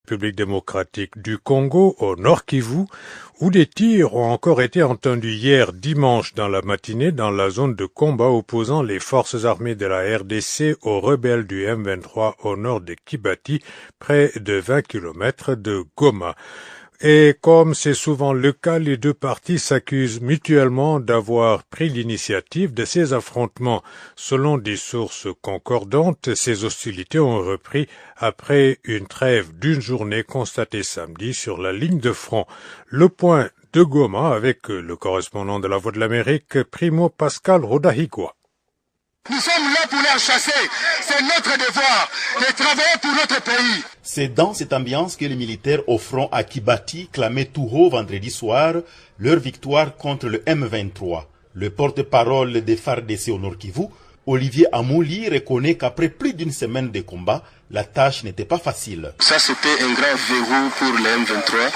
République démocratique du Congo, au Nord Kivu, où des tirs ont encore été entendus hier dimanche dans la matinée dans la zone de combat opposant les forces armées de la RDC aux rebelles du M23 au nord de Kibati, près de 20 km de Goma. Et comme c'est souvent le cas, les deux parties s'accusent mutuellement d'avoir pris l'initiative de ces affrontements. Selon des sources concordantes, ces hostilités ont repris après une trêve d'une journée constatée samedi sur la ligne de front. Le point de Goma avec le correspondant de la Voix de l'Amérique, Primo Pascal Rodahigua. Nous sommes là pour les chasser, c'est notre devoir de travailler pour notre pays. C'est dans cette ambiance que les militaires au front à Kibati clamaient tout haut vendredi soir leur victoire contre le M23. Le porte-parole des FARDC au Nord Kivu, Olivier Amouli, reconnaît qu'après plus d'une semaine de combat, la tâche n'était pas facile. Ça, c'était un grand verrou pour le M23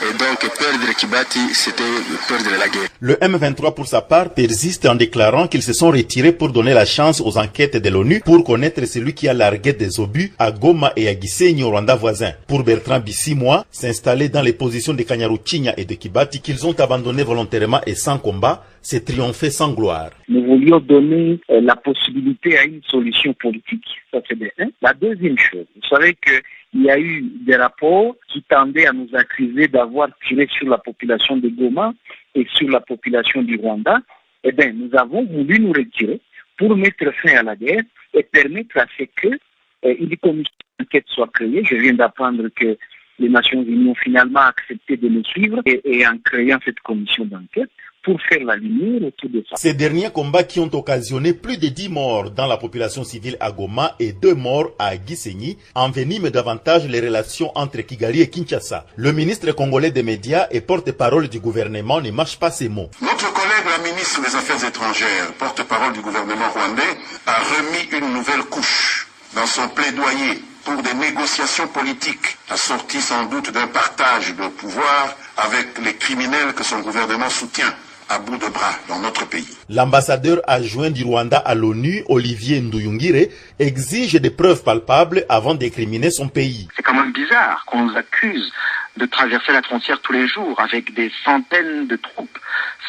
et donc perdre Kibati, c'était perdre la guerre. Le M23, pour sa part, persiste en déclarant qu'ils se sont retirés pour donner la chance aux enquêtes de l'ONU pour connaître celui qui a largué des obus à Goma et à Gisenyi au Rwanda voisin. Pour Bertrand Bissimois, s'installer dans les positions de Kanyaruchinya et de Kibati qu'ils ont abandonné volontairement et sans combat, c'est triompher sans gloire. Nous voulions donner la possibilité à une solution politique, ça c'est bien. La deuxième chose, vous savez qu'il y a eu des rapports qui tendaient à nous accuser d'avoir tiré sur la population de Goma et sur la population du Rwanda. Eh bien, nous avons voulu nous retirer pour mettre fin à la guerre et permettre à ce que une commission d'enquête soit créée. Je viens d'apprendre que les Nations Unies ont finalement accepté de nous suivre et en créant cette commission d'enquête pour faire la lumière autour de ça. Ces derniers combats qui ont occasionné plus de 10 morts dans la population civile à Goma et 2 morts à Gisenyi enveniment davantage les relations entre Kigali et Kinshasa. Le ministre congolais des médias et porte-parole du gouvernement ne mâche pas ses mots. Notre collègue, la ministre des Affaires étrangères, porte-parole du gouvernement rwandais, a remis une nouvelle couche dans son plaidoyer pour des négociations politiques, assorties sans doute d'un partage de pouvoir avec les criminels que son gouvernement soutient à bout de bras dans notre pays. L'ambassadeur adjoint du Rwanda à l'ONU, Olivier Nduyungire, exige des preuves palpables avant d'incriminer son pays. C'est quand même bizarre qu'on nous accuse de traverser la frontière tous les jours avec des centaines de troupes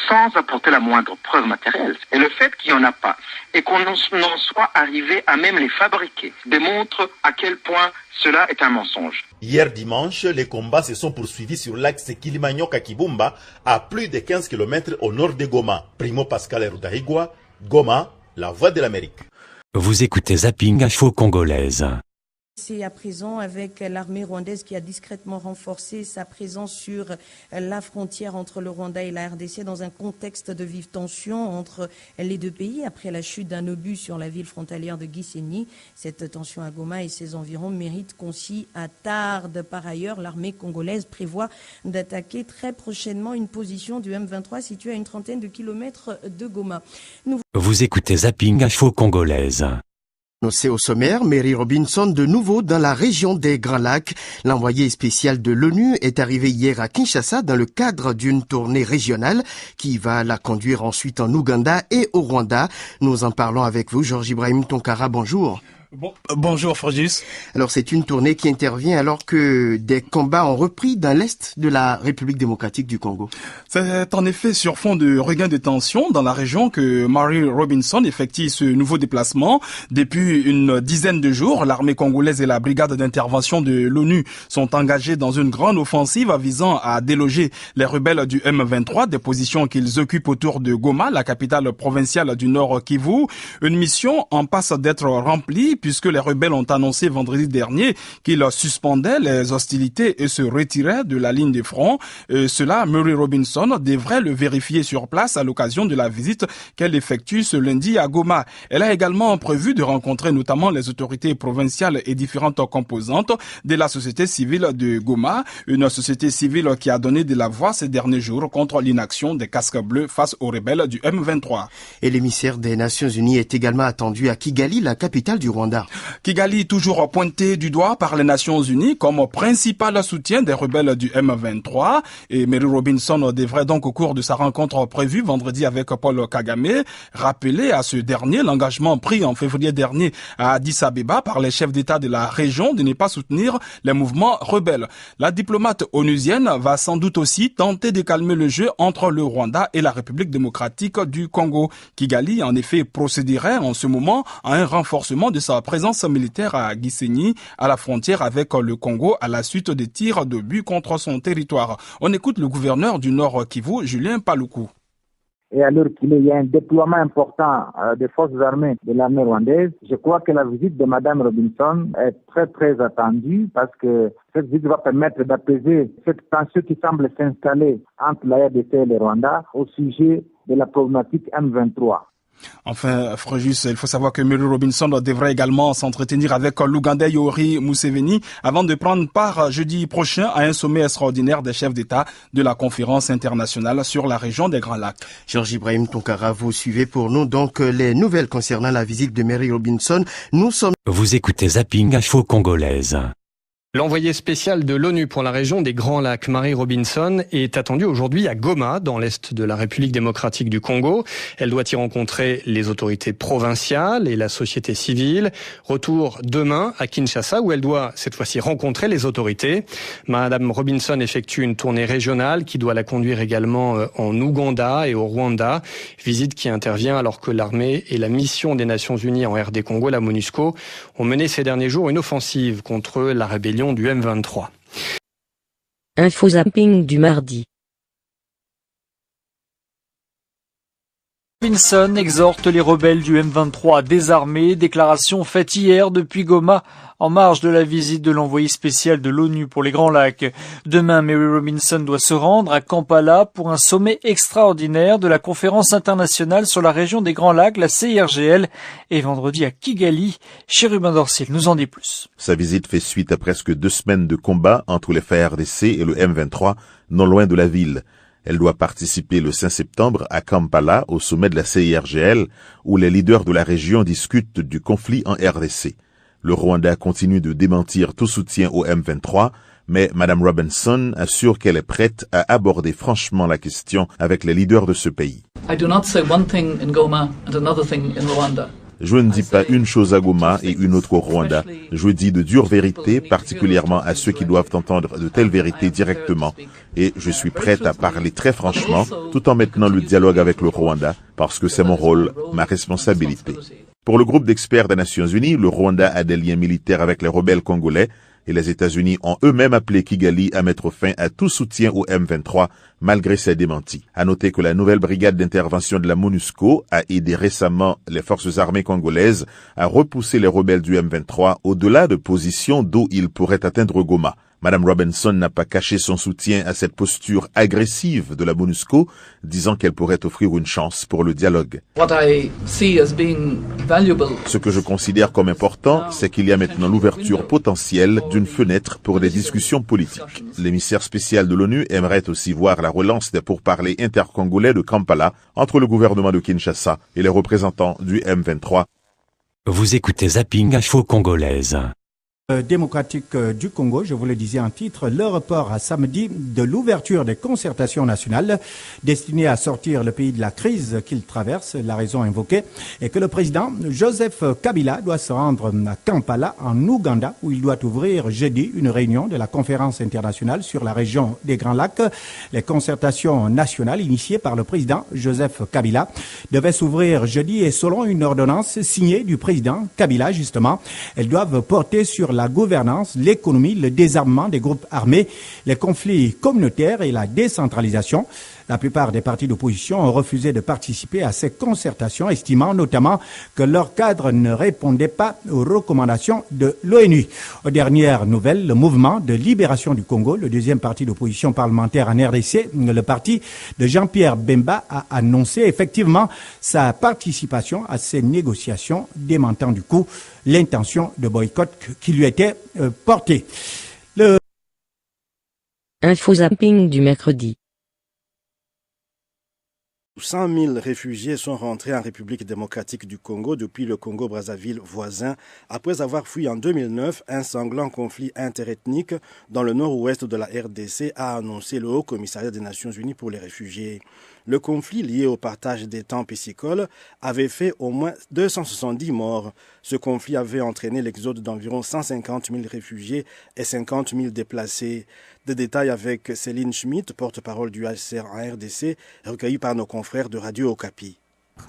sans apporter la moindre preuve matérielle. Et le fait qu'il n'y en a pas et qu'on en soit arrivé à même les fabriquer démontre à quel point cela est un mensonge. Hier dimanche, les combats se sont poursuivis sur l'axe Kilimanyoka-Kibumba à plus de 15 km au nord de Goma. Primo Pascal Rodahigua, Goma, la Voix de l'Amérique. Vous écoutez Zapping Info Congolaise. C'est à présent avec l'armée rwandaise qui a discrètement renforcé sa présence sur la frontière entre le Rwanda et la RDC dans un contexte de vive tension entre les deux pays après la chute d'un obus sur la ville frontalière de Gisenyi. Cette tension à Goma et ses environs mérite qu'on s'y attarde. Par ailleurs, l'armée congolaise prévoit d'attaquer très prochainement une position du M23 située à une trentaine de kilomètres de Goma. Vous écoutez Zapping Info Congolaise. C'est au sommaire, Mary Robinson de nouveau dans la région des Grands Lacs. L'envoyé spécial de l'ONU est arrivé hier à Kinshasa dans le cadre d'une tournée régionale qui va la conduire ensuite en Ouganda et au Rwanda. Nous en parlons avec vous, Georges Ibrahim Tonkara, bonjour. Bonjour Frogis. Alors c'est une tournée qui intervient alors que des combats ont repris dans l'est de la République démocratique du Congo. C'est en effet sur fond de regain de tension dans la région que Mary Robinson effectue ce nouveau déplacement. Depuis une dizaine de jours, l'armée congolaise et la brigade d'intervention de l'ONU sont engagés dans une grande offensive visant à déloger les rebelles du M23, des positions qu'ils occupent autour de Goma, la capitale provinciale du Nord Kivu. Une mission en passe d'être remplie puisque les rebelles ont annoncé vendredi dernier qu'ils suspendaient les hostilités et se retiraient de la ligne de front. Cela, Mary Robinson devrait le vérifier sur place à l'occasion de la visite qu'elle effectue ce lundi à Goma. Elle a également prévu de rencontrer notamment les autorités provinciales et différentes composantes de la société civile de Goma, une société civile qui a donné de la voix ces derniers jours contre l'inaction des casques bleus face aux rebelles du M23. Et l'émissaire des Nations Unies est également attendu à Kigali, la capitale du Rwanda, Rwanda. Kigali toujours pointé du doigt par les Nations Unies comme principal soutien des rebelles du M23 et Mary Robinson devrait donc au cours de sa rencontre prévue vendredi avec Paul Kagame rappeler à ce dernier l'engagement pris en février dernier à Addis Abeba par les chefs d'État de la région de ne pas soutenir les mouvements rebelles. La diplomate onusienne va sans doute aussi tenter de calmer le jeu entre le Rwanda et la République démocratique du Congo. Kigali en effet procéderait en ce moment à un renforcement de sa présence militaire à Gisenyi, à la frontière avec le Congo, à la suite des tirs de but contre son territoire. On écoute le gouverneur du Nord Kivu, Julien Paluku. Et alors qu'il y a un déploiement important des forces armées de l'armée rwandaise, je crois que la visite de Mme Robinson est très très attendue parce que cette visite va permettre d'apaiser cette tension qui semble s'installer entre la RDC et le Rwanda au sujet de la problématique M23. Enfin, Fréjus, il faut savoir que Mary Robinson devrait également s'entretenir avec l'Ougandais Yoweri Museveni avant de prendre part jeudi prochain à un sommet extraordinaire des chefs d'État de la conférence internationale sur la région des Grands Lacs. Georges Ibrahim Tonkara, vous suivez pour nous donc les nouvelles concernant la visite de Mary Robinson. Vous écoutez Zapping Info Congolaise. L'envoyé spécial de l'ONU pour la région des Grands Lacs, Mary Robinson, est attendue aujourd'hui à Goma, dans l'est de la République démocratique du Congo. Elle doit y rencontrer les autorités provinciales et la société civile. Retour demain à Kinshasa, où elle doit cette fois-ci rencontrer les autorités. Madame Robinson effectue une tournée régionale qui doit la conduire également en Ouganda et au Rwanda. Visite qui intervient alors que l'armée et la mission des Nations Unies en RD Congo, la MONUSCO, ont mené ces derniers jours une offensive contre la rébellion du M23. Info zapping du mardi. Robinson exhorte les rebelles du M23 à désarmer, déclaration faite hier depuis Goma en marge de la visite de l'envoyé spécial de l'ONU pour les Grands Lacs. Demain, Mary Robinson doit se rendre à Kampala pour un sommet extraordinaire de la conférence internationale sur la région des Grands Lacs, la CIRGL, et vendredi à Kigali. Chérubin Dorsil nous en dit plus. Sa visite fait suite à presque 2 semaines de combat entre les FARDC et le M23, non loin de la ville. Elle doit participer le 5 septembre à Kampala au sommet de la CIRGL où les leaders de la région discutent du conflit en RDC. Le Rwanda continue de démentir tout soutien au M23, mais Mme Robinson assure qu'elle est prête à aborder franchement la question avec les leaders de ce pays. I do not say one thing in Goma and another thing in Rwanda. Je ne dis pas une chose à Goma et une autre au Rwanda. Je dis de dures vérités, particulièrement à ceux qui doivent entendre de telles vérités directement. Et je suis prête à parler très franchement, tout en maintenant le dialogue avec le Rwanda, parce que c'est mon rôle, ma responsabilité. Pour le groupe d'experts des Nations Unies, le Rwanda a des liens militaires avec les rebelles congolais, et les États-Unis ont eux-mêmes appelé Kigali à mettre fin à tout soutien au M23, malgré ses démentis. À noter que la nouvelle brigade d'intervention de la MONUSCO a aidé récemment les forces armées congolaises à repousser les rebelles du M23 au-delà de positions d'où ils pourraient atteindre Goma. Mme Robinson n'a pas caché son soutien à cette posture agressive de la MONUSCO, disant qu'elle pourrait offrir une chance pour le dialogue. Ce que je considère comme important, c'est qu'il y a maintenant l'ouverture potentielle d'une fenêtre pour des discussions politiques. L'émissaire spécial de l'ONU aimerait aussi voir la relance des pourparlers intercongolais de Kampala entre le gouvernement de Kinshasa et les représentants du M23. Vous écoutez Zapping Info Congolaise. Démocratique du Congo, je vous le disais en titre, le report à samedi de l'ouverture des concertations nationales destinées à sortir le pays de la crise qu'il traverse, la raison invoquée est que le président Joseph Kabila doit se rendre à Kampala en Ouganda où il doit ouvrir jeudi une réunion de la conférence internationale sur la région des Grands Lacs. Les concertations nationales initiées par le président Joseph Kabila devaient s'ouvrir jeudi et selon une ordonnance signée du président Kabila justement, elles doivent porter sur la gouvernance, l'économie, le désarmement des groupes armés, les conflits communautaires et la décentralisation. La plupart des partis d'opposition ont refusé de participer à ces concertations, estimant notamment que leur cadre ne répondait pas aux recommandations de l'ONU. Aux dernières nouvelles, le mouvement de libération du Congo, le deuxième parti d'opposition parlementaire en RDC, le parti de Jean-Pierre Bemba, a annoncé effectivement sa participation à ces négociations, démentant du coup l'intention de boycott qui lui était portée. Info zapping du mercredi. 100 000 réfugiés sont rentrés en République démocratique du Congo depuis le Congo-Brazzaville voisin, après avoir fui en 2009 un sanglant conflit interethnique dans le nord-ouest de la RDC, a annoncé le Haut Commissariat des Nations Unies pour les réfugiés. Le conflit lié au partage des temps piscicoles avait fait au moins 270 morts. Ce conflit avait entraîné l'exode d'environ 150 000 réfugiés et 50 000 déplacés. Des détails avec Céline Schmitt, porte-parole du HCR en RDC, recueilli par nos confrères de Radio Okapi.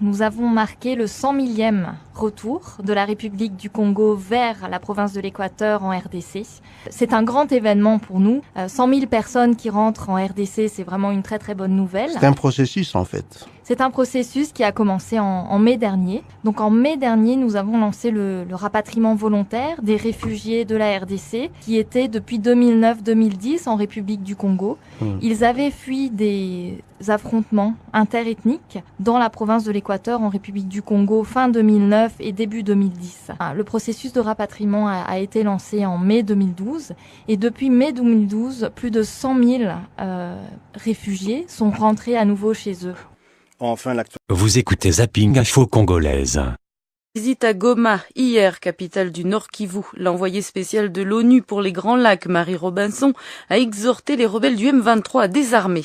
Nous avons marqué le 100 millième retour de la République du Congo vers la province de l'Équateur en RDC. C'est un grand événement pour nous. 100 000 personnes qui rentrent en RDC, c'est vraiment une très très bonne nouvelle. C'est un processus en fait. C'est un processus qui a commencé en mai dernier. Donc en mai dernier, nous avons lancé le rapatriement volontaire des réfugiés de la RDC qui étaient depuis 2009-2010 en République du Congo. Ils avaient fui des affrontements interethniques dans la province de l'Équateur en République du Congo fin 2009 et début 2010. Le processus de rapatriement a été lancé en mai 2012 et depuis mai 2012, plus de 100 000 réfugiés sont rentrés à nouveau chez eux. Enfin, vous écoutez Zapping Info Congolaise. Visite à Goma hier, capitale du Nord Kivu. L'envoyé spécial de l'ONU pour les Grands Lacs, Marie Robinson, a exhorté les rebelles du M23 à désarmer.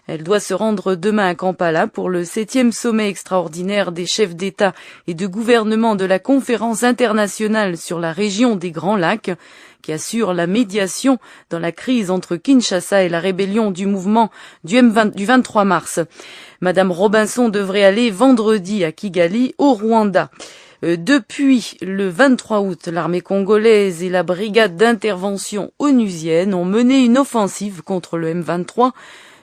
Elle doit se rendre demain à Kampala pour le 7e sommet extraordinaire des chefs d'État et de gouvernement de la conférence internationale sur la région des Grands Lacs, qui assure la médiation dans la crise entre Kinshasa et la rébellion du mouvement du 23 mars. Madame Robinson devrait aller vendredi à Kigali, au Rwanda. Depuis le 23 août, l'armée congolaise et la brigade d'intervention onusienne ont mené une offensive contre le M23.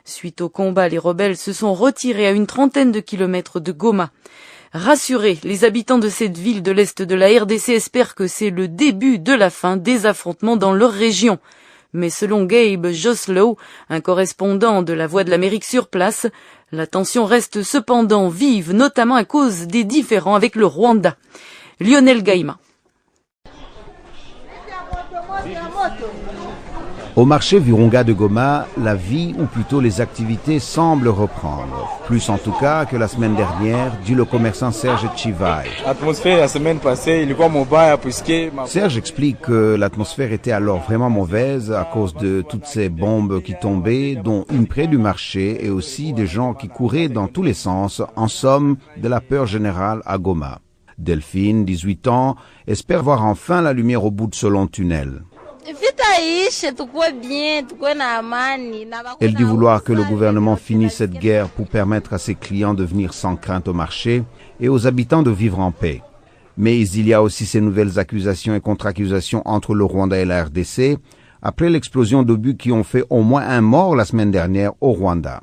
Suite au combat, les rebelles se sont retirés à une trentaine de kilomètres de Goma. Rassurés, les habitants de cette ville de l'Est de la RDC espèrent que c'est le début de la fin des affrontements dans leur région. Mais selon Gabe Joslow, un correspondant de la Voix de l'Amérique sur place, la tension reste cependant vive, notamment à cause des différends avec le Rwanda. Lionel Gaïma. Au marché Virunga de Goma, la vie, ou plutôt les activités, semblent reprendre. Plus en tout cas que la semaine dernière, dit le commerçant Serge Chivay. L'atmosphère la semaine passée, il est mauvaise puisque... Serge explique que l'atmosphère était alors vraiment mauvaise à cause de toutes ces bombes qui tombaient, dont une près du marché et aussi des gens qui couraient dans tous les sens, en somme, de la peur générale à Goma. Delphine, 18 ans, espère voir enfin la lumière au bout de ce long tunnel. Elle dit vouloir que le gouvernement finisse cette guerre pour permettre à ses clients de venir sans crainte au marché et aux habitants de vivre en paix. Mais il y a aussi ces nouvelles accusations et contre-accusations entre le Rwanda et la RDC après l'explosion d'obus qui ont fait au moins un mort la semaine dernière au Rwanda.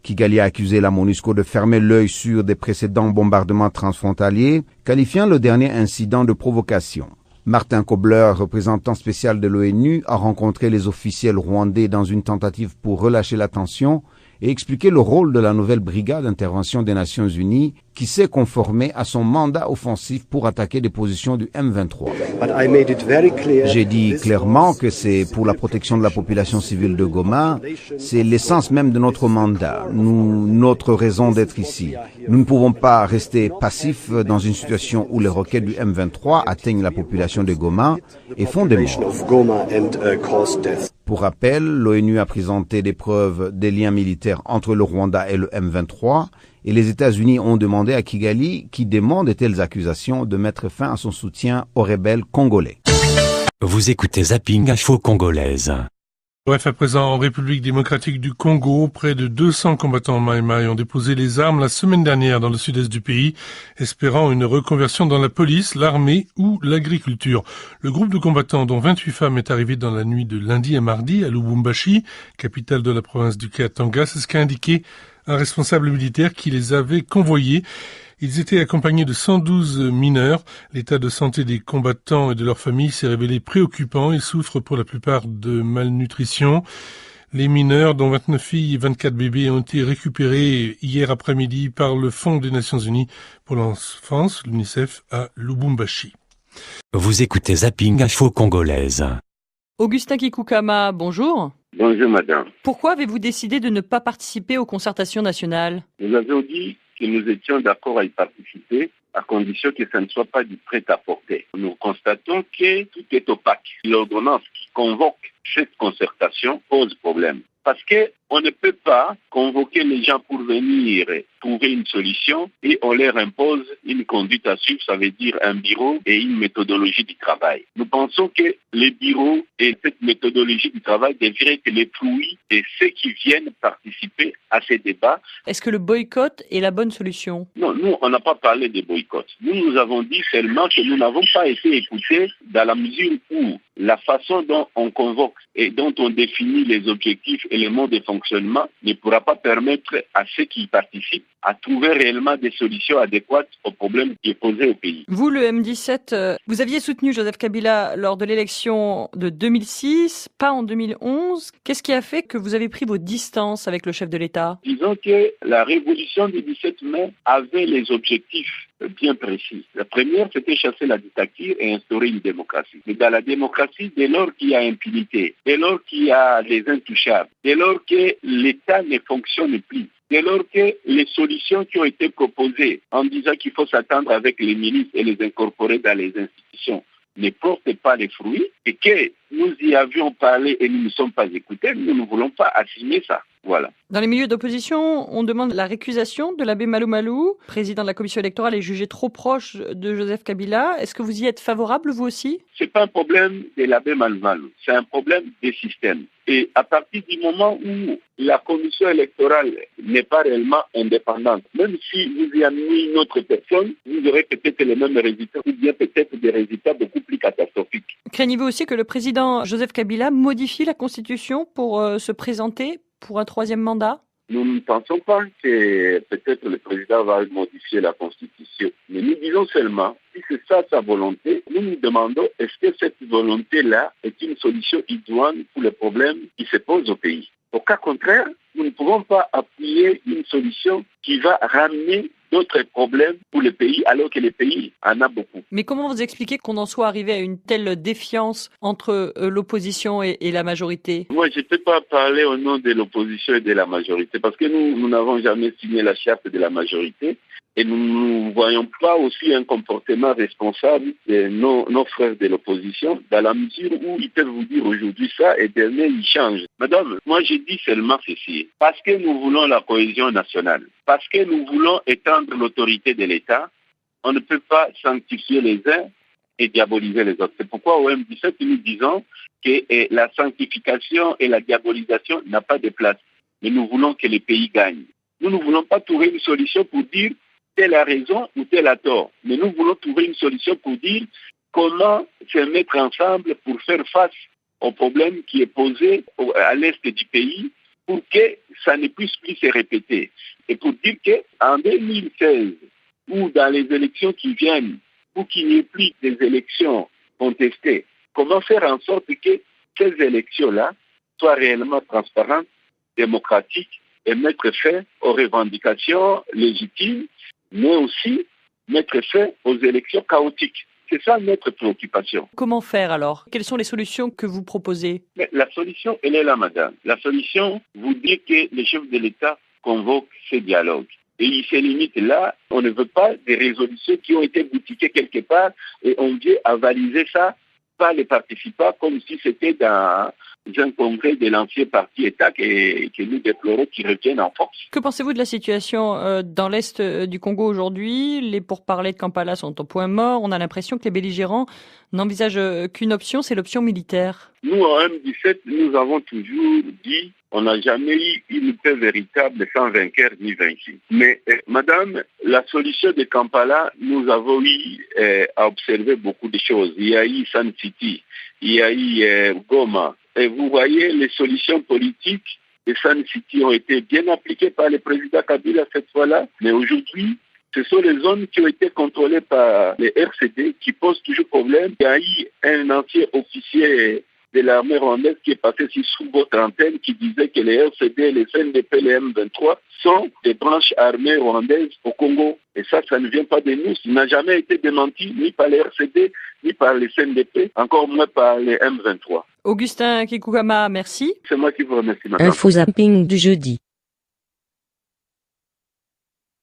Kigali a accusé la MONUSCO de fermer l'œil sur des précédents bombardements transfrontaliers, qualifiant le dernier incident de provocation. Martin Kobler, représentant spécial de l'ONU, a rencontré les officiels rwandais dans une tentative pour relâcher la tension et expliquer le rôle de la nouvelle brigade d'intervention des Nations Unies qui s'est conformée à son mandat offensif pour attaquer des positions du M23. J'ai dit clairement que c'est pour la protection de la population civile de Goma, c'est l'essence même de notre mandat, notre raison d'être ici. Nous ne pouvons pas rester passifs dans une situation où les roquettes du M23 atteignent la population de Goma et font des morts. Pour rappel, l'ONU a présenté des preuves des liens militaires entre le Rwanda et le M23 et les États-Unis ont demandé à Kigali, qui dément de telles accusations, de mettre fin à son soutien aux rebelles congolais. Vous écoutez Zapping Info Congolaise. Bref, à présent, en République démocratique du Congo, près de 200 combattants Maï-Maï ont déposé les armes la semaine dernière dans le sud-est du pays, espérant une reconversion dans la police, l'armée ou l'agriculture. Le groupe de combattants, dont 28 femmes, est arrivé dans la nuit de lundi à mardi à Lubumbashi, capitale de la province du Katanga. C'est ce qu'a indiqué un responsable militaire qui les avait convoyés. Ils étaient accompagnés de 112 mineurs. L'état de santé des combattants et de leurs familles s'est révélé préoccupant. Ils souffrent pour la plupart de malnutrition. Les mineurs, dont 29 filles et 24 bébés, ont été récupérés hier après-midi par le Fonds des Nations Unies pour l'enfance, l'UNICEF, à Lubumbashi. Vous écoutez Zapping Info Congolaise. Augustin Kikoukama, bonjour. Bonjour madame. Pourquoi avez-vous décidé de ne pas participer aux concertations nationales? Nous avions dit que nous étions d'accord à y participer à condition que ça ne soit pas du prêt-à-porter. Nous constatons que tout est opaque. L'ordonnance qui convoque cette concertation pose problème. Parce qu'on ne peut pas convoquer les gens pour venir trouver une solution et on leur impose une conduite à suivre, ça veut dire un bureau et une méthodologie du travail. Nous pensons que les bureaux et cette méthodologie du travail devraient être les fruits de ceux qui viennent participer à ces débats. Est-ce que le boycott est la bonne solution? Non, nous, on n'a pas parlé de boycott. Nous avons dit seulement que nous n'avons pas été écoutés dans la mesure où la façon dont on convoque et dont on définit les objectifs et les modes de fonctionnement ne pourra pas permettre à ceux qui y participent à trouver réellement des solutions adéquates aux problèmes qui est posé au pays. Vous, le M17, vous aviez soutenu Joseph Kabila lors de l'élection de 2006, pas en 2011. Qu'est-ce qui a fait que vous avez pris vos distances avec le chef de l'État? Disons que la révolution du 17 mai avait les objectifs bien précis. La première, c'était chasser la dictature et instaurer une démocratie. Mais dans la démocratie, dès lors qu'il y a impunité, dès lors qu'il y a les intouchables, dès lors que l'État ne fonctionne plus, dès lors que les solutions qui ont été proposées en disant qu'il faut s'attendre avec les milices et les incorporer dans les institutions ne portent pas les fruits et que nous y avions parlé et nous ne sommes pas écoutés, nous ne voulons pas assigner ça. Voilà. Dans les milieux d'opposition, on demande la récusation de l'abbé Malou Malou, président de la commission électorale et jugé trop proche de Joseph Kabila. Est-ce que vous y êtes favorable, vous aussi? C'est pas un problème de l'abbé Malou Malou, c'est un problème des systèmes. Et à partir du moment où la commission électorale n'est pas réellement indépendante, même si vous y amenez une autre personne, vous aurez peut-être les mêmes résultats ou bien peut-être des résultats beaucoup plus catastrophiques. Craignez-vous aussi que le président Joseph Kabila modifie la Constitution pour se présenter pour un troisième mandat? Nous ne pensons pas que peut-être le président va modifier la Constitution. Mais nous disons seulement, si c'est ça sa volonté, nous nous demandons est-ce que cette volonté-là est une solution idoine pour les problèmes qui se posent au pays. Au cas contraire, nous ne pouvons pas appuyer une solution qui va ramener d'autres problèmes pour le pays, alors que le pays en a beaucoup. Mais comment vous expliquez qu'on en soit arrivé à une telle défiance entre l'opposition et la majorité? Moi, je ne peux pas parler au nom de l'opposition et de la majorité, parce que nous n'avons jamais signé la charte de la majorité. Et nous ne voyons pas aussi un comportement responsable de nos frères de l'opposition, dans la mesure où ils peuvent vous dire aujourd'hui ça et demain ils changent. Madame, moi je dis seulement ceci. Parce que nous voulons la cohésion nationale, parce que nous voulons étendre l'autorité de l'État, on ne peut pas sanctifier les uns et diaboliser les autres. C'est pourquoi au M17 nous disons que la sanctification et la diabolisation n'a pas de place. Mais nous voulons que le pays gagne. Nous ne voulons pas trouver une solution pour dire telle a raison ou telle a tort. Mais nous voulons trouver une solution pour dire comment se mettre ensemble pour faire face au problème qui est posé à l'est du pays pour que ça ne puisse plus se répéter. Et pour dire qu'en 2016, ou dans les élections qui viennent, pour qu'il n'y ait plus des élections contestées, comment faire en sorte que ces élections-là soient réellement transparentes, démocratiques et mettre fin aux revendications légitimes, mais aussi mettre fin aux élections chaotiques. C'est ça notre préoccupation. Comment faire alors? Quelles sont les solutions que vous proposez? Mais la solution, elle est là, madame. La solution, vous dit que le chef de l'État convoque ces dialogues. Et il se limite là. On ne veut pas des résolutions qui ont été boutiquées quelque part et on vient avaliser ça par les participants comme si c'était dans un congrès de l'ancien parti État que nous déplorons qui reviennent en force. Que pensez-vous de la situation dans l'Est du Congo aujourd'hui? Les pourparlers de Kampala sont au point mort. On a l'impression que les belligérants n'envisagent qu'une option, c'est l'option militaire. Nous, en M17, nous avons toujours dit on n'a jamais eu une paix véritable sans vainqueur ni vaincu. Mais, madame, la solution de Kampala, nous avons eu à observer beaucoup de choses. Il y a eu Sun City, il y a eu Goma. Et vous voyez, les solutions politiques de Sun City ont été bien appliquées par le président Kabila cette fois-là. Mais aujourd'hui, ce sont les zones qui ont été contrôlées par les RCD qui posent toujours problème. Il y a eu un ancien officier de l'armée rwandaise qui est passé sous votre antenne qui disait que les RCD, les CNDP, les M23 sont des branches armées rwandaises au Congo. Et ça ne vient pas de nous. Ça n'a jamais été démenti ni par les RCD, ni par les CNDP, encore moins par les M23. Augustin Kikukama, merci. C'est moi qui vous remercie, madame. Infozapping du jeudi.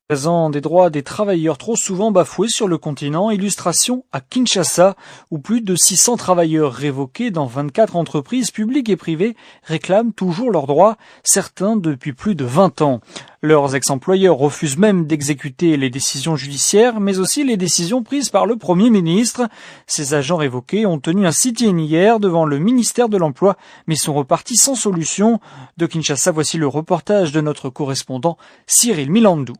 Présent des droits des travailleurs trop souvent bafoués sur le continent, illustration à Kinshasa, où plus de 600 travailleurs révoqués dans 24 entreprises publiques et privées réclament toujours leurs droits, certains depuis plus de 20 ans. Leurs ex-employeurs refusent même d'exécuter les décisions judiciaires, mais aussi les décisions prises par le Premier ministre. Ces agents révoqués ont tenu un sit-in hier devant le ministère de l'Emploi, mais sont repartis sans solution. De Kinshasa, voici le reportage de notre correspondant Cyril Milandou.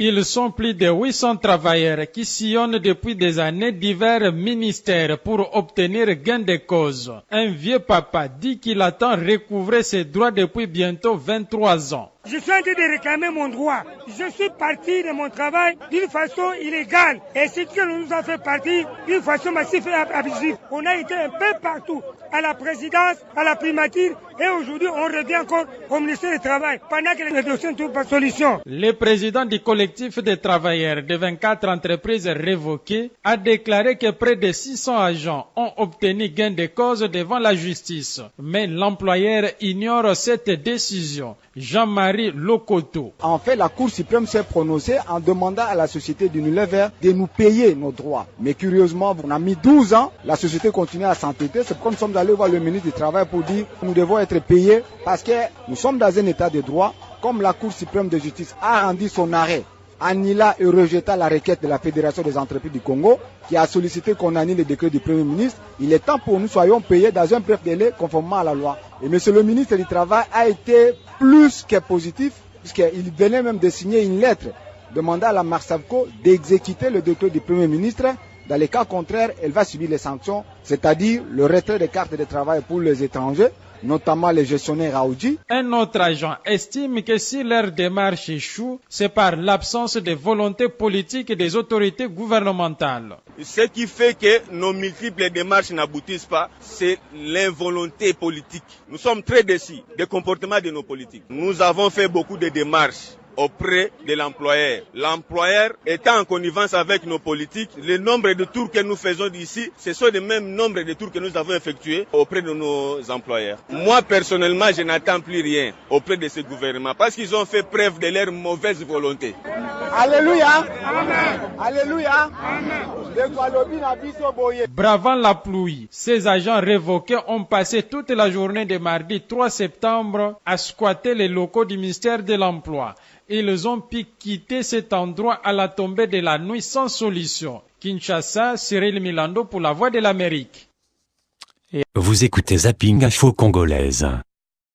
Ils sont plus de 800 travailleurs qui sillonnent depuis des années divers ministères pour obtenir gain de cause. Un vieux papa dit qu'il attend recouvrer ses droits depuis bientôt 23 ans. Je suis en train de réclamer mon droit. Je suis parti de mon travail d'une façon illégale. Et ce que nous a fait partir d'une façon massive et abusive. On a été un peu partout, à la présidence, à la primature, et aujourd'hui on revient encore au ministère du Travail, pendant que les dossiers ne trouvent pas de solution. Le président du collectif des travailleurs de 24 entreprises révoquées a déclaré que près de 600 agents ont obtenu gain de cause devant la justice. Mais l'employeur ignore cette décision. Jean-Marie Lokoto. En fait, la Cour suprême s'est prononcée en demandant à la société d'Unilever de nous payer nos droits. Mais curieusement, on a mis 12 ans, la société continue à s'entêter. C'est pourquoi nous sommes allés voir le ministre du Travail pour dire que nous devons être payés parce que nous sommes dans un état de droit. Comme la Cour suprême de justice a rendu son arrêt, annula et rejeta la requête de la Fédération des entreprises du Congo qui a sollicité qu'on annule le décret du Premier ministre. Il est temps pour nous soyons payés dans un bref délai conformément à la loi. Et monsieur le ministre du Travail a été plus que positif puisqu'il venait même de signer une lettre demandant à la Marsavco d'exécuter le décret du Premier ministre. Dans les cas contraires, elle va subir les sanctions, c'est-à-dire le retrait des cartes de travail pour les étrangers, notamment les gestionnaires Aoudji. Un autre agent estime que si leur démarche échoue, c'est par l'absence de volonté politique des autorités gouvernementales. Ce qui fait que nos multiples démarches n'aboutissent pas, c'est l'involonté politique. Nous sommes très déçus des comportements de nos politiques. Nous avons fait beaucoup de démarches auprès de l'employeur. L'employeur étant en connivence avec nos politiques, le nombre de tours que nous faisons d'ici, ce sont les mêmes nombres de tours que nous avons effectués auprès de nos employeurs. Moi, personnellement, je n'attends plus rien auprès de ce gouvernement parce qu'ils ont fait preuve de leur mauvaise volonté. Alléluia! Alléluia! Bravant la pluie, ces agents révoqués ont passé toute la journée de mardi 3 septembre à squatter les locaux du ministère de l'Emploi. Ils ont pu quitter cet endroit à la tombée de la nuit sans solution. Kinshasa, Cyril Milando pour la Voix de l'Amérique. Vous écoutez Zapping Info Congolaise.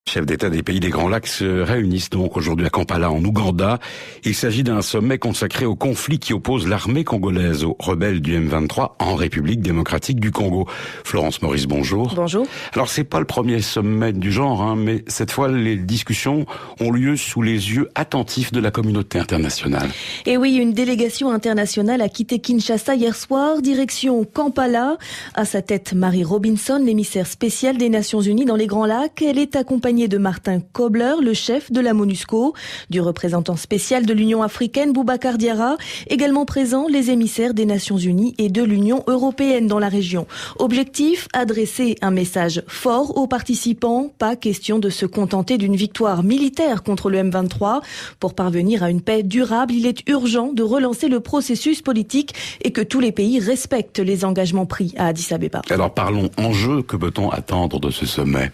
Chefs d'État des pays des Grands Lacs se réunissent donc aujourd'hui à Kampala en Ouganda. Il s'agit d'un sommet consacré au conflit qui oppose l'armée congolaise aux rebelles du M23 en République démocratique du Congo. Florence Maurice, bonjour. Bonjour. Alors c'est pas le premier sommet du genre, mais cette fois les discussions ont lieu sous les yeux attentifs de la communauté internationale. Et oui, une délégation internationale a quitté Kinshasa hier soir, direction Kampala. À sa tête, Mary Robinson, l'émissaire spéciale des Nations Unies dans les Grands Lacs. Elle est accompagnée de Martin Kobler, le chef de la MONUSCO, du représentant spécial de l'Union africaine, Boubacar Diarra, également présents les émissaires des Nations Unies et de l'Union européenne dans la région. Objectif, adresser un message fort aux participants, pas question de se contenter d'une victoire militaire contre le M23. Pour parvenir à une paix durable, il est urgent de relancer le processus politique et que tous les pays respectent les engagements pris à Addis Abeba. Alors parlons enjeux, que peut-on attendre de ce sommet?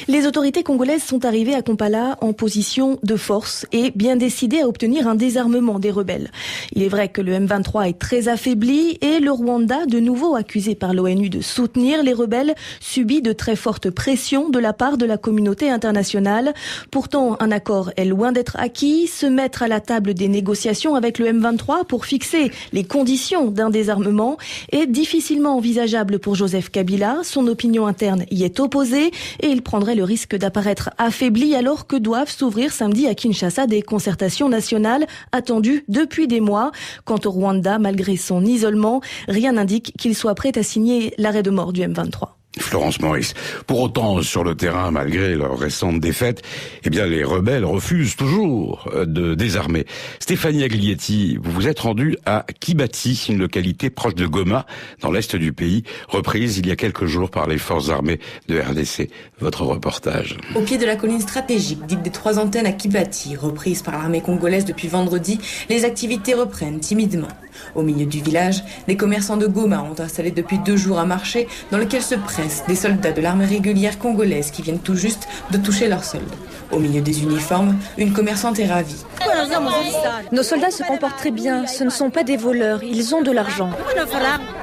Les autorités congolaises sont arrivées à Kampala en position de force et bien décidées à obtenir un désarmement des rebelles. Il est vrai que le M23 est très affaibli et le Rwanda, de nouveau accusé par l'ONU de soutenir les rebelles, subit de très fortes pressions de la part de la communauté internationale. Pourtant, un accord est loin d'être acquis. Se mettre à la table des négociations avec le M23 pour fixer les conditions d'un désarmement est difficilement envisageable pour Joseph Kabila. Son opinion interne y est opposée et il prendrait le risque d'apparaître affaibli alors que doivent s'ouvrir samedi à Kinshasa des concertations nationales attendues depuis des mois. Quant au Rwanda, malgré son isolement, rien n'indique qu'il soit prêt à signer l'arrêt de mort du M23. Florence Maurice. Pour autant, sur le terrain, malgré leur récente défaite, eh bien, les rebelles refusent toujours de désarmer. Stéphanie Aglietti, vous vous êtes rendue à Kibati, une localité proche de Goma, dans l'est du pays, reprise il y a quelques jours par les forces armées de RDC. Votre reportage. Au pied de la colline stratégique, dite des 3 antennes à Kibati, reprise par l'armée congolaise depuis vendredi, les activités reprennent timidement. Au milieu du village, des commerçants de Goma ont installé depuis 2 jours un marché dans lequel se pressent des soldats de l'armée régulière congolaise qui viennent tout juste de toucher leur solde. Au milieu des uniformes, une commerçante est ravie. Nos soldats se comportent très bien, ce ne sont pas des voleurs, ils ont de l'argent.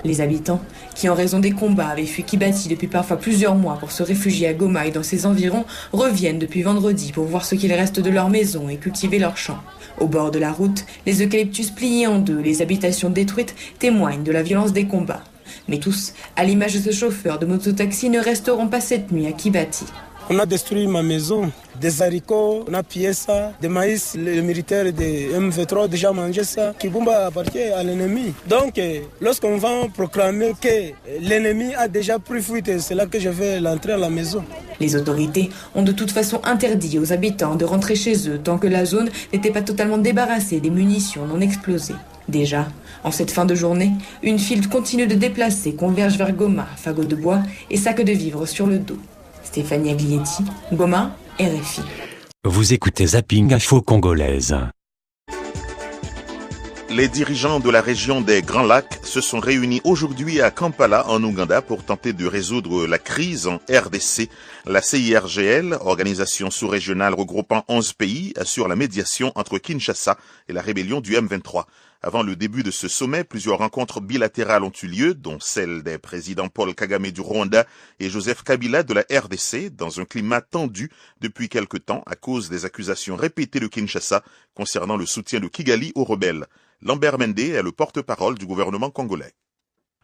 Les habitants, qui en raison des combats avaient fui Kibati depuis parfois plusieurs mois pour se réfugier à Goma et dans ses environs, reviennent depuis vendredi pour voir ce qu'il reste de leur maison et cultiver leurs champs. Au bord de la route, les eucalyptus pliés en deux, les habitations détruites témoignent de la violence des combats. Mais tous, à l'image de ce chauffeur de mototaxi, ne resteront pas cette nuit à Kibati. On a détruit ma maison, des haricots, on a pillé ça, des maïs, les militaires de M23 ont déjà mangé ça. Kibumba appartient à l'ennemi. Donc, lorsqu'on va proclamer que l'ennemi a déjà pris fuite, c'est là que je vais l'entrer à la maison. Les autorités ont de toute façon interdit aux habitants de rentrer chez eux tant que la zone n'était pas totalement débarrassée des munitions non explosées. Déjà, en cette fin de journée, une file continue de déplacer converge vers Goma, fagots de bois et sacs de vivres sur le dos. Stéphanie Aglietti, Goma, RFI. Vous écoutez Zapping Info Congolaise. Les dirigeants de la région des Grands Lacs se sont réunis aujourd'hui à Kampala, en Ouganda, pour tenter de résoudre la crise en RDC. La CIRGL, organisation sous-régionale regroupant 11 pays, assure la médiation entre Kinshasa et la rébellion du M23. Avant le début de ce sommet, plusieurs rencontres bilatérales ont eu lieu, dont celle des présidents Paul Kagame du Rwanda et Joseph Kabila de la RDC, dans un climat tendu depuis quelque temps à cause des accusations répétées de Kinshasa concernant le soutien de Kigali aux rebelles. Lambert Mende est le porte-parole du gouvernement congolais.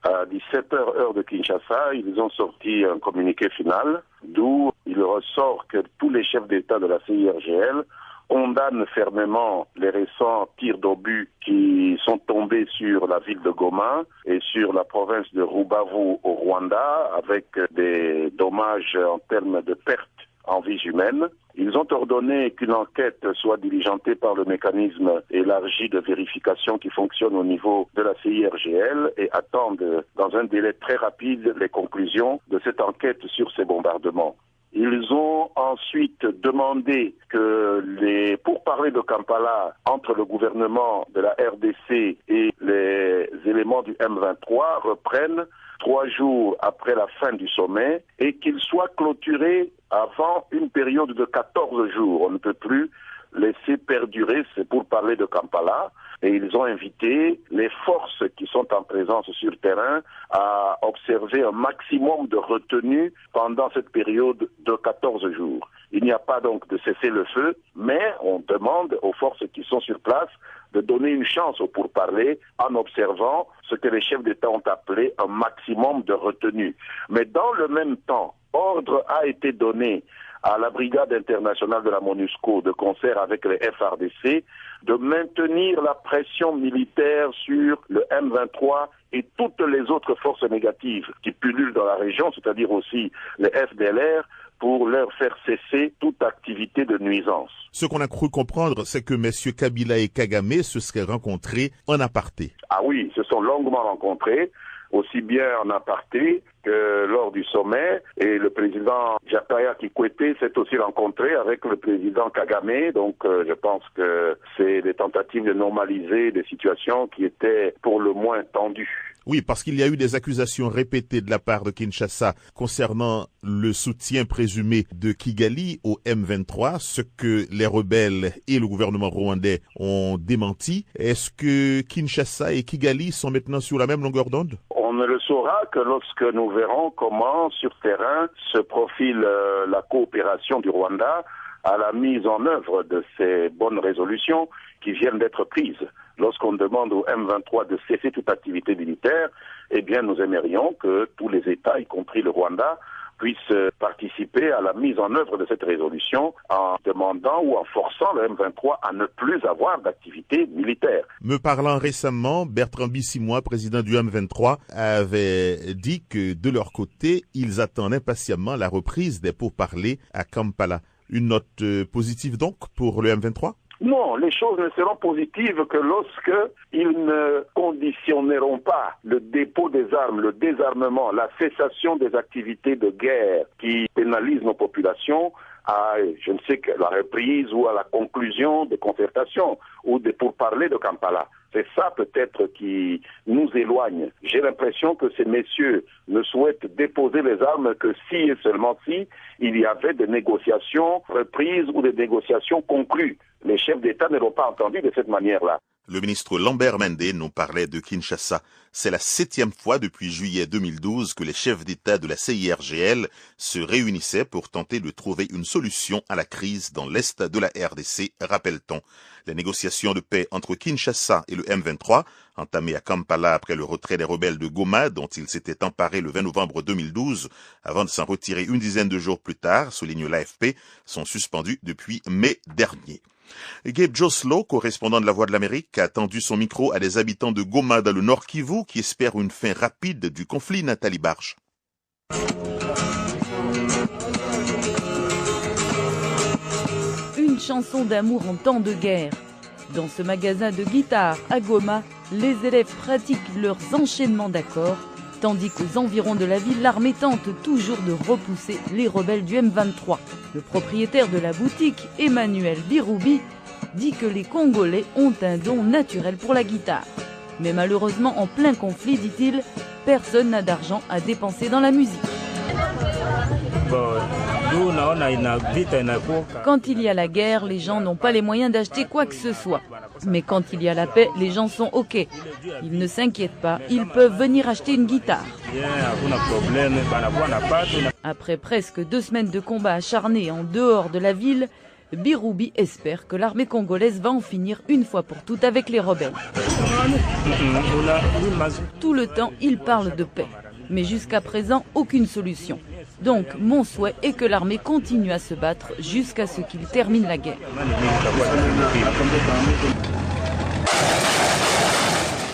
À 17h heure de Kinshasa, ils ont sorti un communiqué final d'où il ressort que tous les chefs d'État de la CIRGL condamnent fermement les récents tirs d'obus qui sont tombés sur la ville de Goma et sur la province de Rubavu au Rwanda, avec des dommages en termes de pertes en vies humaines. Ils ont ordonné qu'une enquête soit diligentée par le mécanisme élargi de vérification qui fonctionne au niveau de la CIRGL et attendent dans un délai très rapide les conclusions de cette enquête sur ces bombardements. Ils ont ensuite demandé que les pourparlers de Kampala entre le gouvernement de la RDC et les éléments du M23 reprennent 3 jours après la fin du sommet et qu'ils soient clôturés avant une période de 14 jours. On ne peut plus laisser perdurer, c'est pour parler de Kampala, et ils ont invité les forces qui sont en présence sur terrain à observer un maximum de retenue pendant cette période de 14 jours. Il n'y a pas donc de cessez-le-feu, mais on demande aux forces qui sont sur place de donner une chance au pourparlers en observant ce que les chefs d'État ont appelé un maximum de retenue. Mais dans le même temps, ordre a été donné à la brigade internationale de la MONUSCO, de concert avec les FARDC, de maintenir la pression militaire sur le M23 et toutes les autres forces négatives qui pullulent dans la région, c'est-à-dire aussi les FDLR, pour leur faire cesser toute activité de nuisance. Ce qu'on a cru comprendre, c'est que messieurs Kabila et Kagame se seraient rencontrés en aparté. Ah oui, ils se sont longuement rencontrés, aussi bien en aparté que lors du sommet, et le président Jakaya Kikwete s'est aussi rencontré avec le président Kagame, donc je pense que c'est des tentatives de normaliser des situations qui étaient pour le moins tendues. Oui, parce qu'il y a eu des accusations répétées de la part de Kinshasa concernant le soutien présumé de Kigali au M23, ce que les rebelles et le gouvernement rwandais ont démenti. Est-ce que Kinshasa et Kigali sont maintenant sur la même longueur d'onde? On ne le saura que lorsque nous verrons comment, sur terrain, se profile la coopération du Rwanda à la mise en œuvre de ces bonnes résolutions qui viennent d'être prises. Lorsqu'on demande au M23 de cesser toute activité militaire, eh bien nous aimerions que tous les États, y compris le Rwanda, puisse participer à la mise en œuvre de cette résolution en demandant ou en forçant le M23 à ne plus avoir d'activité militaire. Me parlant récemment, Bertrand Bissimois, président du M23, avait dit que de leur côté, ils attendent impatiemment la reprise des pourparlers à Kampala. Une note positive donc pour le M23? Non, les choses ne seront positives que lorsque ils ne conditionneront pas le dépôt des armes, le désarmement, la cessation des activités de guerre qui pénalisent nos populations à, je ne sais que la reprise ou à la conclusion des concertations ou des pourparlers de Kampala. C'est ça peut-être qui nous éloigne. J'ai l'impression que ces messieurs ne souhaitent déposer les armes que si et seulement si il y avait des négociations reprises ou des négociations conclues. Les chefs d'État ne l'ont pas entendu de cette manière-là. Le ministre Lambert Mende nous parlait de Kinshasa. C'est la 7e fois depuis juillet 2012 que les chefs d'État de la CIRGL se réunissaient pour tenter de trouver une solution à la crise dans l'est de la RDC, rappelle-t-on. Les négociations de paix entre Kinshasa et le M23, entamées à Kampala après le retrait des rebelles de Goma, dont ils s'étaient emparés le 20 novembre 2012, avant de s'en retirer une dizaine de jours plus tard, souligne l'AFP, sont suspendues depuis mai dernier. Gabe Joslow, correspondant de la Voix de l'Amérique, a tendu son micro à des habitants de Goma dans le Nord Kivu qui espèrent une fin rapide du conflit. Nathalie Barge. Une chanson d'amour en temps de guerre. Dans ce magasin de guitare à Goma, les élèves pratiquent leurs enchaînements d'accords, tandis qu'aux environs de la ville, l'armée tente toujours de repousser les rebelles du M23. Le propriétaire de la boutique, Emmanuel Biroubi, dit que les Congolais ont un don naturel pour la guitare. Mais malheureusement, en plein conflit, dit-il, personne n'a d'argent à dépenser dans la musique. Quand il y a la guerre, les gens n'ont pas les moyens d'acheter quoi que ce soit. Mais quand il y a la paix, les gens sont OK. Ils ne s'inquiètent pas, ils peuvent venir acheter une guitare. Après presque 2 semaines de combats acharnés en dehors de la ville, Biroubi espère que l'armée congolaise va en finir une fois pour toutes avec les rebelles. Tout le temps, il parle de paix. Mais jusqu'à présent, aucune solution. Donc, mon souhait est que l'armée continue à se battre jusqu'à ce qu'il termine la guerre.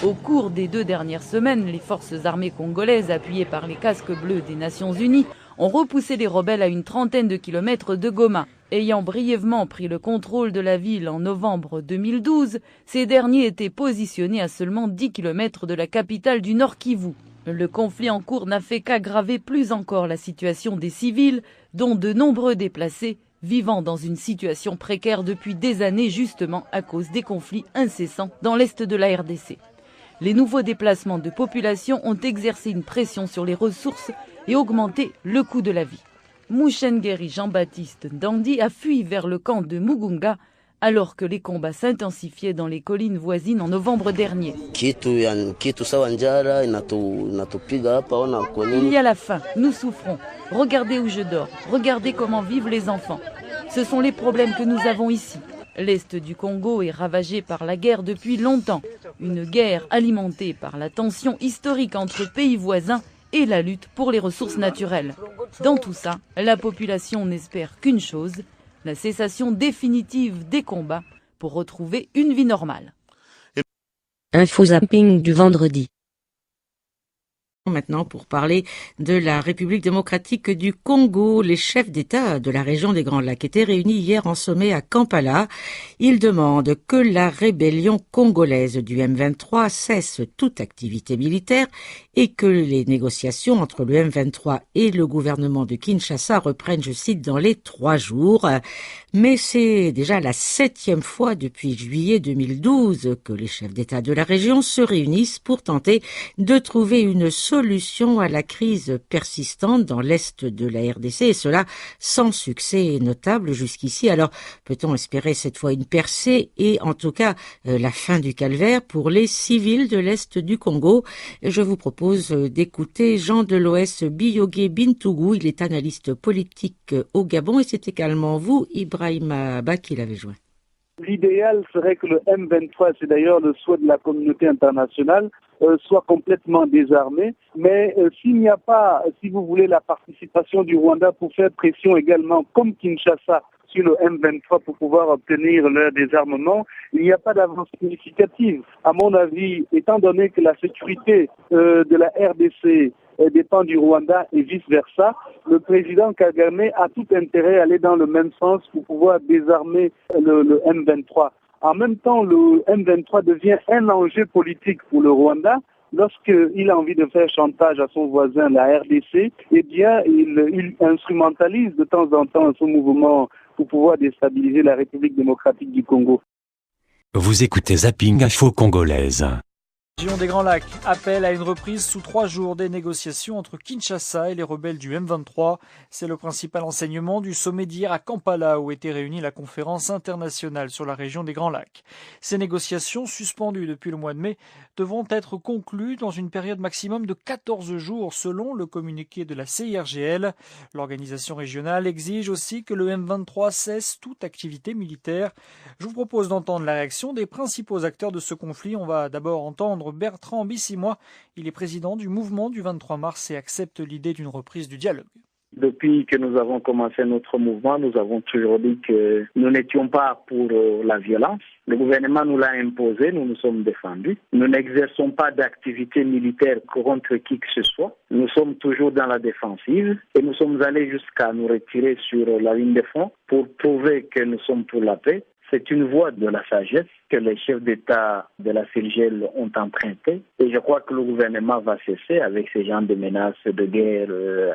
Au cours des 2 dernières semaines, les forces armées congolaises, appuyées par les casques bleus des Nations Unies, ont repoussé les rebelles à une trentaine de kilomètres de Goma. Ayant brièvement pris le contrôle de la ville en novembre 2012, ces derniers étaient positionnés à seulement 10 kilomètres de la capitale du Nord Kivu. Le conflit en cours n'a fait qu'aggraver plus encore la situation des civils, dont de nombreux déplacés, vivant dans une situation précaire depuis des années justement à cause des conflits incessants dans l'est de la RDC. Les nouveaux déplacements de population ont exercé une pression sur les ressources et augmenté le coût de la vie. Mouchengeri Jean-Baptiste Ndandi a fui vers le camp de Mugunga alors que les combats s'intensifiaient dans les collines voisines en novembre dernier. Il y a la faim, nous souffrons. Regardez où je dors, regardez comment vivent les enfants. Ce sont les problèmes que nous avons ici. L'est du Congo est ravagé par la guerre depuis longtemps. Une guerre alimentée par la tension historique entre pays voisins et la lutte pour les ressources naturelles. Dans tout ça, la population n'espère qu'une chose, la cessation définitive des combats pour retrouver une vie normale. Infozapping du vendredi. Maintenant, pour parler de la République démocratique du Congo, les chefs d'État de la région des Grands Lacs étaient réunis hier en sommet à Kampala. Ils demandent que la rébellion congolaise du M23 cesse toute activité militaire et que les négociations entre le M23 et le gouvernement de Kinshasa reprennent, je cite, dans les 3 jours. Mais c'est déjà la 7e fois depuis juillet 2012 que les chefs d'État de la région se réunissent pour tenter de trouver une solution à la crise persistante dans l'est de la RDC, et cela sans succès notable jusqu'ici. Alors, peut-on espérer cette fois une percée et en tout cas la fin du calvaire pour les civils de l'est du Congo? Je vous propose d'écouter Jean Deloès Biyogué Bintougou. Il est analyste politique au Gabon et c'est également vous, Ibrahima Abba, qui l'avez joint. L'idéal serait que le M23, c'est d'ailleurs le souhait de la communauté internationale, soit complètement désarmé. Mais s'il n'y a pas, si vous voulez, la participation du Rwanda pour faire pression également, comme Kinshasa, sur le M23 pour pouvoir obtenir leur désarmement, il n'y a pas d'avance significative. À mon avis, étant donné que la sécurité de la RDC dépend du Rwanda et vice-versa, le président Kagame a tout intérêt à aller dans le même sens pour pouvoir désarmer le M23. En même temps, le M23 devient un enjeu politique pour le Rwanda. Lorsqu'il a envie de faire chantage à son voisin, la RDC, eh bien, il instrumentalise de temps en temps ce mouvement pour pouvoir déstabiliser la République démocratique du Congo. Vous écoutez Zapping Info Congolaise. La région des Grands Lacs appelle à une reprise sous 3 jours des négociations entre Kinshasa et les rebelles du M23. C'est le principal enseignement du sommet d'hier à Kampala où était réunie la conférence internationale sur la région des Grands Lacs. Ces négociations, suspendues depuis le mois de mai, devront être conclues dans une période maximum de 14 jours selon le communiqué de la CIRGL. L'organisation régionale exige aussi que le M23 cesse toute activité militaire. Je vous propose d'entendre la réaction des principaux acteurs de ce conflit. On va d'abord entendre Bertrand Bissimois. Il est président du mouvement du 23 mars et accepte l'idée d'une reprise du dialogue. Depuis que nous avons commencé notre mouvement, nous avons toujours dit que nous n'étions pas pour la violence. Le gouvernement nous l'a imposé, nous nous sommes défendus. Nous n'exerçons pas d'activité militaire contre qui que ce soit. Nous sommes toujours dans la défensive et nous sommes allés jusqu'à nous retirer sur la ligne de front pour prouver que nous sommes pour la paix. C'est une voie de la sagesse que les chefs d'État de la CIRGL ont empruntée. Et je crois que le gouvernement va cesser avec ces genres de menaces de guerre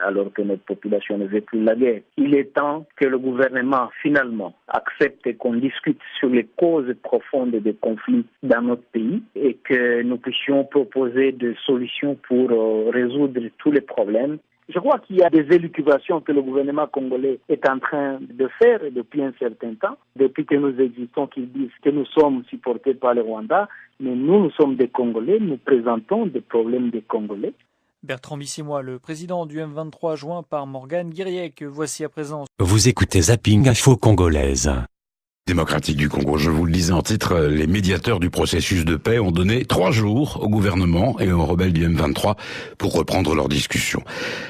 alors que notre population ne veut plus la guerre. Il est temps que le gouvernement finalement accepte qu'on discute sur les causes profondes des conflits dans notre pays et que nous puissions proposer des solutions pour résoudre tous les problèmes. Je crois qu'il y a des élucubrations que le gouvernement congolais est en train de faire depuis un certain temps, depuis que nous existons, qu'ils disent que nous sommes supportés par le Rwanda, mais nous sommes des Congolais, nous présentons des problèmes des Congolais. Bertrand Bissimois, le président du M23, joint par Morgane Guiriec. Voici à présent. Vous écoutez Zapping Info Congolaise. Démocratique du Congo. Je vous le disais en titre, les médiateurs du processus de paix ont donné 3 jours au gouvernement et aux rebelles du M23 pour reprendre leur discussion.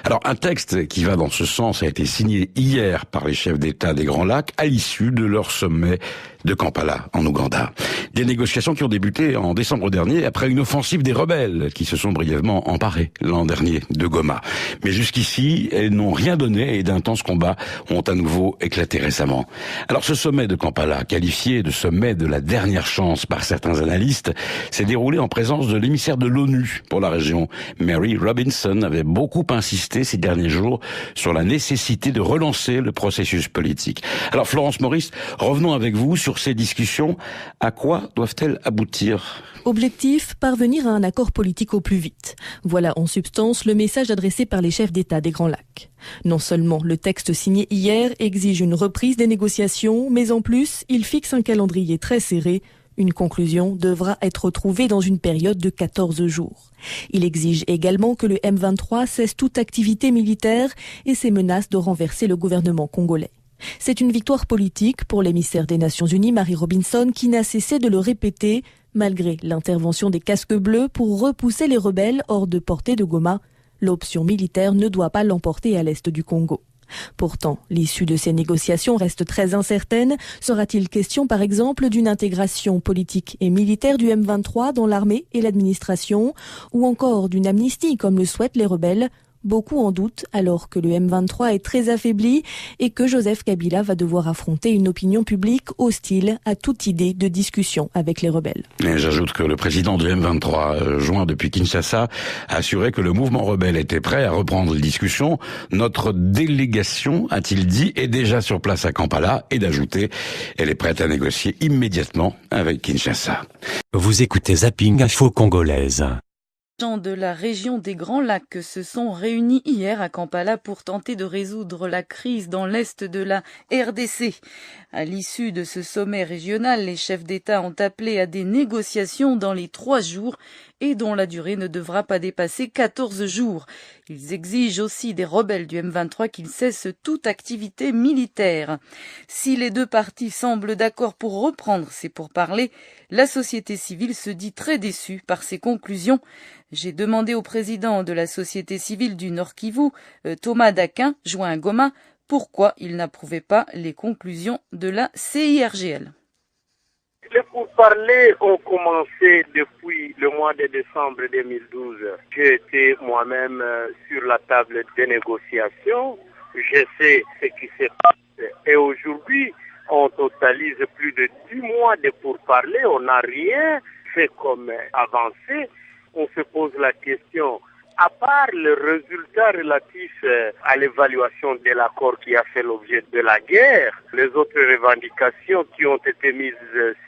Alors, un texte qui va dans ce sens a été signé hier par les chefs d'État des Grands Lacs à l'issue de leur sommet de Kampala, en Ouganda. Des négociations qui ont débuté en décembre dernier après une offensive des rebelles qui se sont brièvement emparés l'an dernier de Goma. Mais jusqu'ici, elles n'ont rien donné et d'intenses combats ont à nouveau éclaté récemment. Alors ce sommet de Kampala, qualifié de sommet de la dernière chance par certains analystes, s'est déroulé en présence de l'émissaire de l'ONU pour la région. Mary Robinson avait beaucoup insisté ces derniers jours sur la nécessité de relancer le processus politique. Alors Florence Maurice, revenons avec vous sur ces discussions. À quoi doivent-elles aboutir ? Objectif, parvenir à un accord politique au plus vite. Voilà en substance le message adressé par les chefs d'État des Grands Lacs. Non seulement le texte signé hier exige une reprise des négociations, mais en plus, il fixe un calendrier très serré. Une conclusion devra être trouvée dans une période de 14 jours. Il exige également que le M23 cesse toute activité militaire et ses menaces de renverser le gouvernement congolais. C'est une victoire politique pour l'émissaire des Nations Unies, Mary Robinson, qui n'a cessé de le répéter, malgré l'intervention des casques bleus pour repousser les rebelles hors de portée de Goma. L'option militaire ne doit pas l'emporter à l'est du Congo. Pourtant, l'issue de ces négociations reste très incertaine. Sera-t-il question, par exemple, d'une intégration politique et militaire du M23 dans l'armée et l'administration, ou encore d'une amnistie, comme le souhaitent les rebelles ? Beaucoup en doutent alors que le M23 est très affaibli et que Joseph Kabila va devoir affronter une opinion publique hostile à toute idée de discussion avec les rebelles. Et j'ajoute que le président du M23, joint depuis Kinshasa, a assuré que le mouvement rebelle était prêt à reprendre les discussions. Notre délégation, a-t-il dit, est déjà sur place à Kampala et d'ajouter, elle est prête à négocier immédiatement avec Kinshasa. Vous écoutez Zapping Info Congolaise. De la région des Grands Lacs se sont réunis hier à Kampala pour tenter de résoudre la crise dans l'est de la RDC. À l'issue de ce sommet régional, les chefs d'État ont appelé à des négociations dans les 3 jours et dont la durée ne devra pas dépasser 14 jours. Ils exigent aussi des rebelles du M23 qu'ils cessent toute activité militaire. Si les deux parties semblent d'accord pour reprendre ces pourparlers, la société civile se dit très déçue par ces conclusions. J'ai demandé au président de la société civile du Nord Kivu, Thomas Daquin, joint à Goma, pourquoi il n'approuvait pas les conclusions de la CIRGL. Les pourparlers ont commencé depuis le mois de décembre 2012. J'ai été moi-même sur la table des négociations. Je sais ce qui se passe. Et aujourd'hui, on totalise plus de 10 mois de pourparlers. On n'a rien fait comme avancée. On se pose la question, à part le résultat relatif à l'évaluation de l'accord qui a fait l'objet de la guerre, les autres revendications qui ont été mises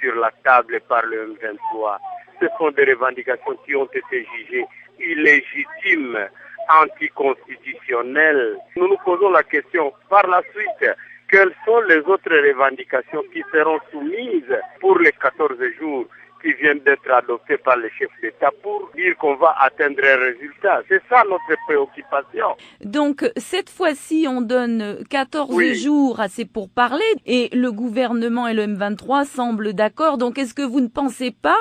sur la table par le M23, ce sont des revendications qui ont été jugées illégitimes, anticonstitutionnelles. Nous nous posons la question par la suite, quelles sont les autres revendications qui seront soumises pour les 14 jours qui viennent d'être adoptés par les chefs d'État pour dire qu'on va atteindre un résultat. C'est ça notre préoccupation. Donc, cette fois-ci, on donne 14 jours à ces pourparlers et le gouvernement et le M23 semblent d'accord. Donc, est-ce que vous ne pensez pas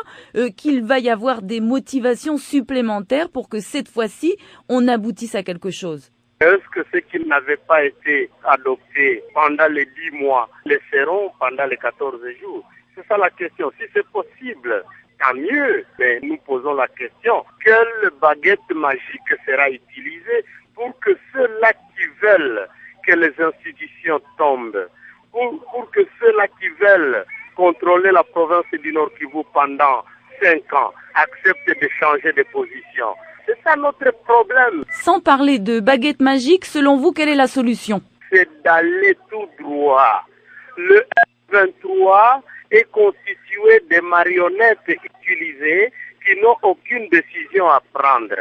qu'il va y avoir des motivations supplémentaires pour que cette fois-ci, on aboutisse à quelque chose ? Est-ce que ce qui n'avait pas été adopté pendant les 10 mois le seront pendant les 14 jours ? C'est ça la question. Si c'est possible, tant mieux. Mais nous posons la question, quelle baguette magique sera utilisée pour que ceux-là qui veulent que les institutions tombent, pour que ceux-là qui veulent contrôler la province du Nord Kivu pendant 5 ans acceptent de changer de position? C'est ça notre problème. Sans parler de baguette magique, selon vous, quelle est la solution? C'est d'aller tout droit. Le M23 est constitué de marionnettes utilisées qui n'ont aucune décision à prendre.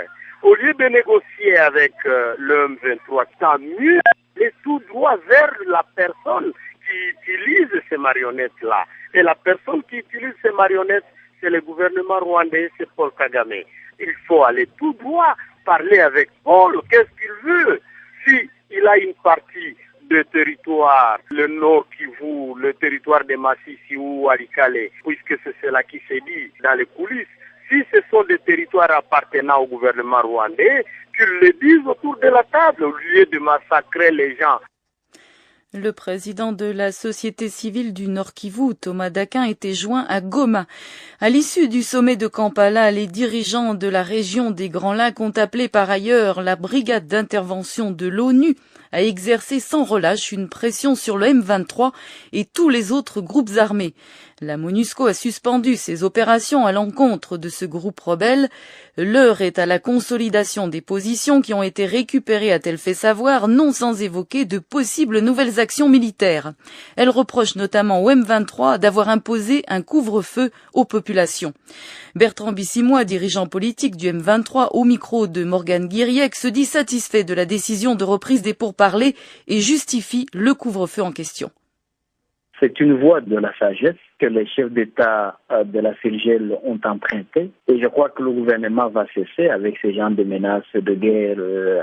Au lieu de négocier avec le M23, tant mieux aller tout droit vers la personne qui utilise ces marionnettes-là. Et la personne qui utilise ces marionnettes, c'est le gouvernement rwandais, c'est Paul Kagame. Il faut aller tout droit, parler avec Paul, qu'est-ce qu'il veut. Si il a une partie de territoire, le Nord Kivu, le territoire de Massissi ou Walikale, puisque c'est cela qui s'est dit dans les coulisses. Si ce sont des territoires appartenant au gouvernement rwandais, qu'ils le disent autour de la table, au lieu de massacrer les gens. Le président de la société civile du Nord Kivu, Thomas Daquin, était joint à Goma. À l'issue du sommet de Kampala, les dirigeants de la région des Grands Lacs ont appelé par ailleurs la brigade d'intervention de l'ONU à exercer sans relâche une pression sur le M23 et tous les autres groupes armés. La MONUSCO a suspendu ses opérations à l'encontre de ce groupe rebelle. L'heure est à la consolidation des positions qui ont été récupérées, a-t-elle fait savoir, non sans évoquer de possibles nouvelles actions militaires. Elle reproche notamment au M23 d'avoir imposé un couvre-feu aux populations. Bertrand Bissimois, dirigeant politique du M23, au micro de Morgane Guiriec, se dit satisfait de la décision de reprise des pourparlers et justifie le couvre-feu en question. C'est une voie de la sagesse que les chefs d'État de la CIRGL ont empruntée et je crois que le gouvernement va cesser avec ces genres de menaces de guerre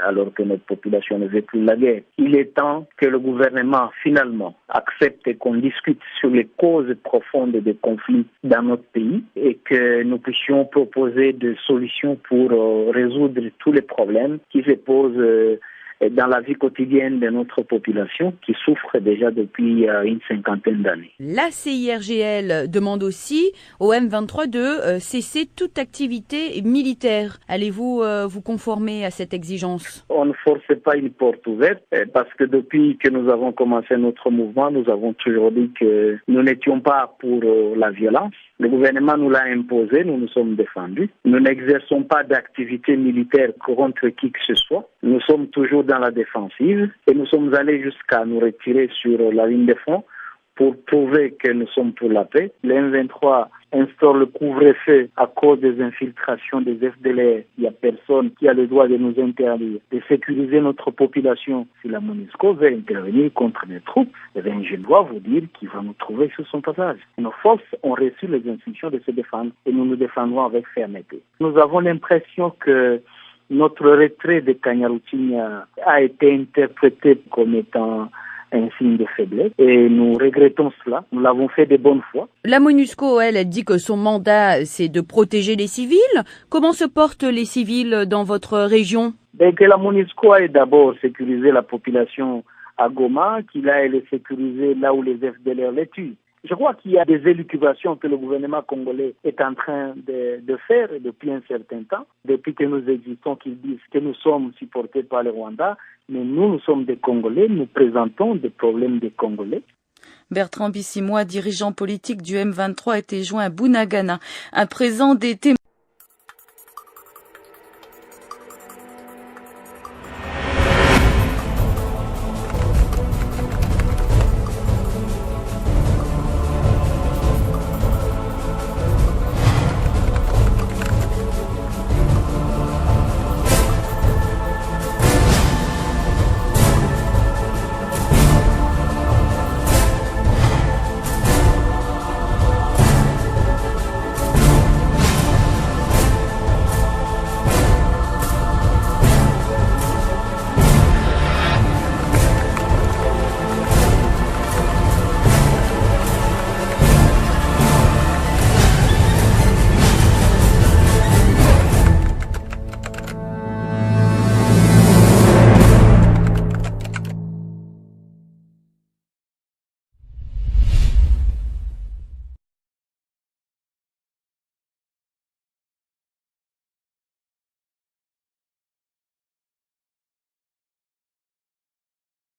alors que notre population ne veut plus la guerre. Il est temps que le gouvernement finalement accepte qu'on discute sur les causes profondes des conflits dans notre pays et que nous puissions proposer des solutions pour résoudre tous les problèmes qui se posent dans la vie quotidienne de notre population qui souffre déjà depuis une 50aine d'années. La CIRGL demande aussi au M23 de cesser toute activité militaire. Allez-vous vous conformer à cette exigence? On ne force pas une porte ouverte parce que depuis que nous avons commencé notre mouvement, nous avons toujours dit que nous n'étions pas pour la violence. Le gouvernement nous l'a imposé, nous nous sommes défendus. Nous n'exerçons pas d'activité militaire contre qui que ce soit. Nous sommes toujours dans la défensive et nous sommes allés jusqu'à nous retirer sur la ligne de front pour prouver que nous sommes pour la paix. Le M23 instaure le couvre-feu à cause des infiltrations des FDLR, il n'y a personne qui a le droit de nous interdire de sécuriser notre population. Si la MONUSCO veut intervenir contre les troupes, eh bien, je dois vous dire qu'il va nous trouver sur son passage. Nos forces ont reçu les instructions de se défendre et nous nous défendrons avec fermeté. Nous avons l'impression que notre retrait de Kanyaruchinya a été interprété comme étant un signe de faiblesse et nous regrettons cela. Nous l'avons fait de bonne foi. La MONUSCO, elle dit que son mandat, c'est de protéger les civils. Comment se portent les civils dans votre région? Que la MONUSCO ait d'abord sécurisé la population à Goma, qu'il aille les sécuriser là où les FDLR les tuent. Je crois qu'il y a des élucubrations que le gouvernement congolais est en train de faire depuis un certain temps, depuis que nous existons, qu'ils disent que nous sommes supportés par le Rwanda, mais nous sommes des Congolais, nous présentons des problèmes des Congolais. Bertrand Bissimois, dirigeant politique du M23, était joint à Bunagana. À présent, des témoins